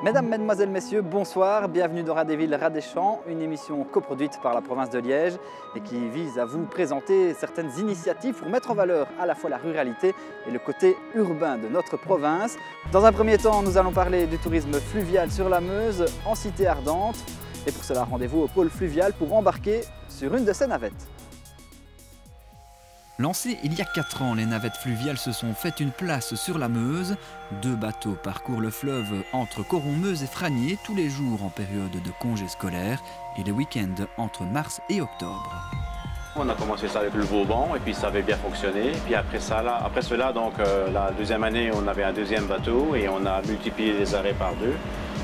Mesdames, Mesdemoiselles, Messieurs, bonsoir, bienvenue dans Radéville Radéchamps, une émission coproduite par la province de Liège et qui vise à vous présenter certaines initiatives pour mettre en valeur à la fois la ruralité et le côté urbain de notre province. Dans un premier temps, nous allons parler du tourisme fluvial sur la Meuse, en Cité Ardente. Et pour cela, rendez-vous au pôle fluvial pour embarquer sur une de ces navettes. Lancées il y a 4 ans, les navettes fluviales se sont fait une place sur la Meuse. 2 bateaux parcourent le fleuve entre Coron-Meuse et Fragnier tous les jours en période de congés scolaires et les week-ends entre mars et octobre. On a commencé ça avec le Vauban et puis ça avait bien fonctionné. Puis après cela, la deuxième année, on avait un deuxième bateau et on a multiplié les arrêts par 2.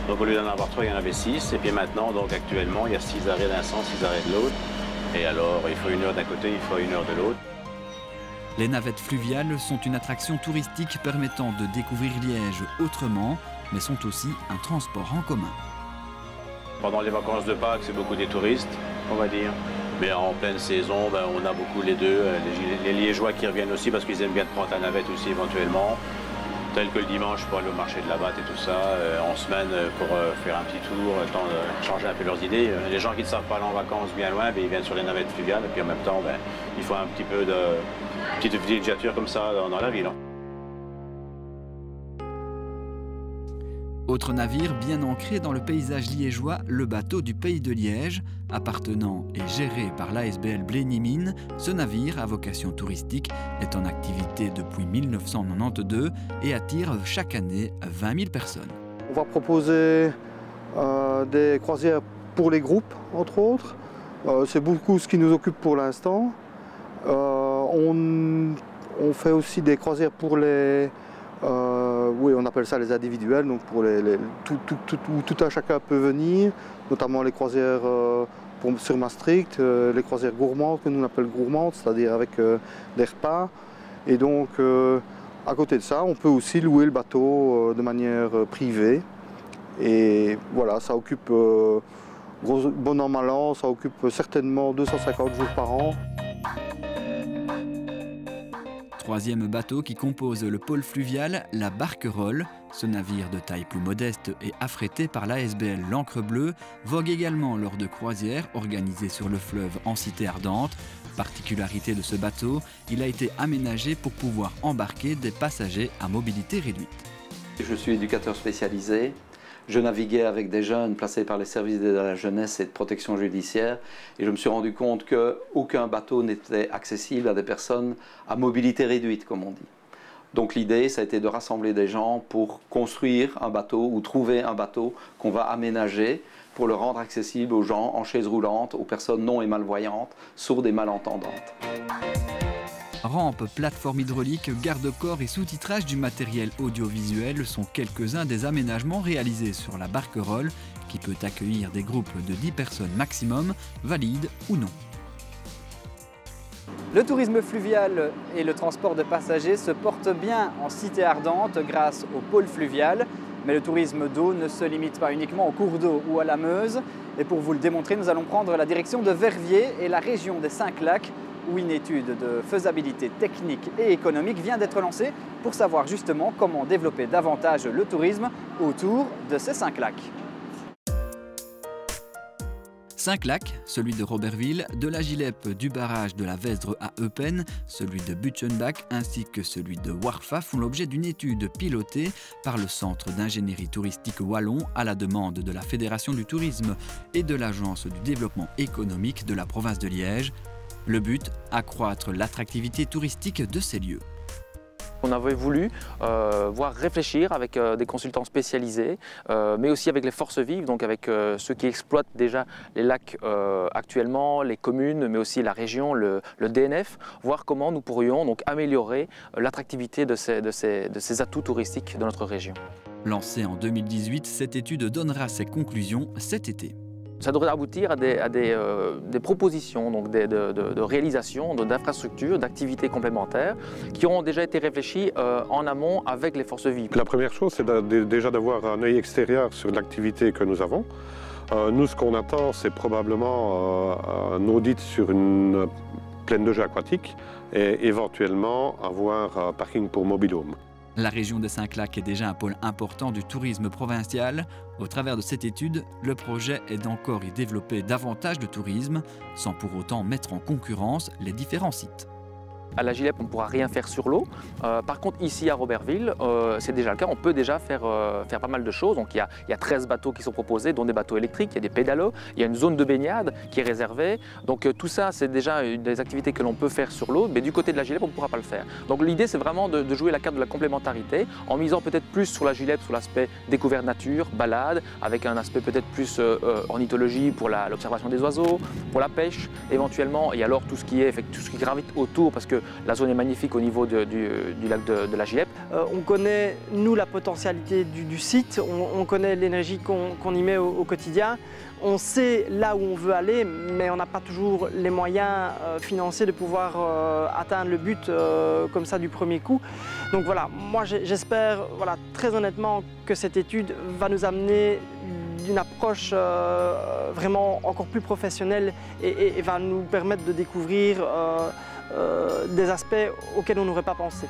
Donc au lieu d'en avoir 3, il y en avait 6. Et puis maintenant, donc actuellement, il y a 6 arrêts d'un sens, 6 arrêts de l'autre. Et alors, il faut 1 heure d'un côté, il faut 1 heure de l'autre. Les navettes fluviales sont une attraction touristique permettant de découvrir Liège autrement, mais sont aussi un transport en commun. Pendant les vacances de Pâques, c'est beaucoup des touristes, on va dire. Mais en pleine saison, on a beaucoup les deux. Les Liégeois qui reviennent aussi parce qu'ils aiment bien prendre la navette aussi éventuellement. Tel que le dimanche pour aller au marché de la Batte et tout ça, en semaine pour faire un petit tour, le temps de changer un peu leurs idées. Les gens qui ne savent pas aller en vacances bien loin, ils viennent sur les navettes fluviales et puis en même temps, il faut un petit peu de petite villégiature comme ça dans la ville. Autre navire bien ancré dans le paysage liégeois, le bateau du Pays de Liège. Appartenant et géré par l'ASBL Blény-Mines, ce navire à vocation touristique est en activité depuis 1992 et attire chaque année 20 000 personnes. On va proposer des croisières pour les groupes, entre autres. C'est beaucoup ce qui nous occupe pour l'instant. On fait aussi des croisières pour les... oui, on appelle ça les individuels, donc pour tout un chacun peut venir, notamment les croisières sur Maastricht, les croisières gourmandes que nous on appelle gourmandes, c'est-à-dire avec des repas. Et donc, à côté de ça, on peut aussi louer le bateau de manière privée. Et voilà, ça occupe, bon an, mal an, ça occupe certainement 250 jours par an. Troisième bateau qui compose le pôle fluvial, la Barquerolles. Ce navire de taille plus modeste et affrété par l'ASBL L'Ancre Bleue vogue également lors de croisières organisées sur le fleuve en Cité Ardente. Particularité de ce bateau, il a été aménagé pour pouvoir embarquer des passagers à mobilité réduite. Je suis éducateur spécialisé. Je naviguais avec des jeunes placés par les services d'aide à la jeunesse et de protection judiciaire et je me suis rendu compte qu'aucun bateau n'était accessible à des personnes à mobilité réduite, comme on dit. Donc l'idée, ça a été de rassembler des gens pour construire un bateau ou trouver un bateau qu'on va aménager pour le rendre accessible aux gens en chaise roulante, aux personnes non et malvoyantes, sourdes et malentendantes. Rampe, plateforme hydraulique, garde-corps et sous-titrage du matériel audiovisuel sont quelques-uns des aménagements réalisés sur la Barquerolles qui peut accueillir des groupes de 10 personnes maximum, valides ou non. Le tourisme fluvial et le transport de passagers se portent bien en Cité Ardente grâce au pôle fluvial. Mais le tourisme d'eau ne se limite pas uniquement au cours d'eau ou à la Meuse. Et pour vous le démontrer, nous allons prendre la direction de Verviers et la région des 5 lacs, où une étude de faisabilité technique et économique vient d'être lancée pour savoir justement comment développer davantage le tourisme autour de ces 5 lacs. 5 lacs, celui de Robertville, de la Gileppe, du barrage de la Vesdre à Eupen, celui de Butchenbach ainsi que celui de Warfa font l'objet d'une étude pilotée par le Centre d'ingénierie touristique wallon à la demande de la Fédération du tourisme et de l'Agence du développement économique de la province de Liège. Le but, accroître l'attractivité touristique de ces lieux. On avait voulu voir réfléchir avec des consultants spécialisés, mais aussi avec les forces vives, donc avec ceux qui exploitent déjà les lacs actuellement, les communes, mais aussi la région, le DNF, voir comment nous pourrions donc améliorer l'attractivité de ces atouts touristiques de notre région. Lancée en 2018, cette étude donnera ses conclusions cet été. Ça devrait aboutir à des propositions donc de réalisation, d'infrastructures, d'activités complémentaires qui auront déjà été réfléchies en amont avec les forces vives. La première chose, c'est déjà d'avoir un œil extérieur sur l'activité que nous avons. Nous, ce qu'on attend, c'est probablement un audit sur une plaine de jeux aquatiques et éventuellement avoir un parking pour mobil-home. La région de Saint-Clac est déjà un pôle important du tourisme provincial. Au travers de cette étude, le projet est d'encore y développer davantage de tourisme, sans pour autant mettre en concurrence les différents sites. À la Gilep, on ne pourra rien faire sur l'eau. Par contre, ici à Robertville, c'est déjà le cas. On peut déjà faire pas mal de choses. Donc, il y a 13 bateaux qui sont proposés, dont des bateaux électriques, il y a des pédalos, il y a une zone de baignade qui est réservée. Donc, tout ça, c'est déjà des activités que l'on peut faire sur l'eau, mais du côté de la Gilep, on ne pourra pas le faire. Donc, l'idée, c'est vraiment de jouer la carte de la complémentarité en misant peut-être plus sur la Gilep, sur l'aspect découverte nature, balade, avec un aspect peut-être plus ornithologie pour l'observation des oiseaux, pour la pêche éventuellement, et alors tout ce qui gravite autour, parce que la zone est magnifique au niveau du lac de la Gilep. On connaît, nous, la potentialité du site, on connaît l'énergie qu'on y met au quotidien. On sait là où on veut aller, mais on n'a pas toujours les moyens financiers de pouvoir atteindre le but comme ça du premier coup. Donc voilà, moi j'espère très honnêtement que cette étude va nous amener d'une approche vraiment encore plus professionnelle et va nous permettre de découvrir des aspects auxquels on n'aurait pas pensé.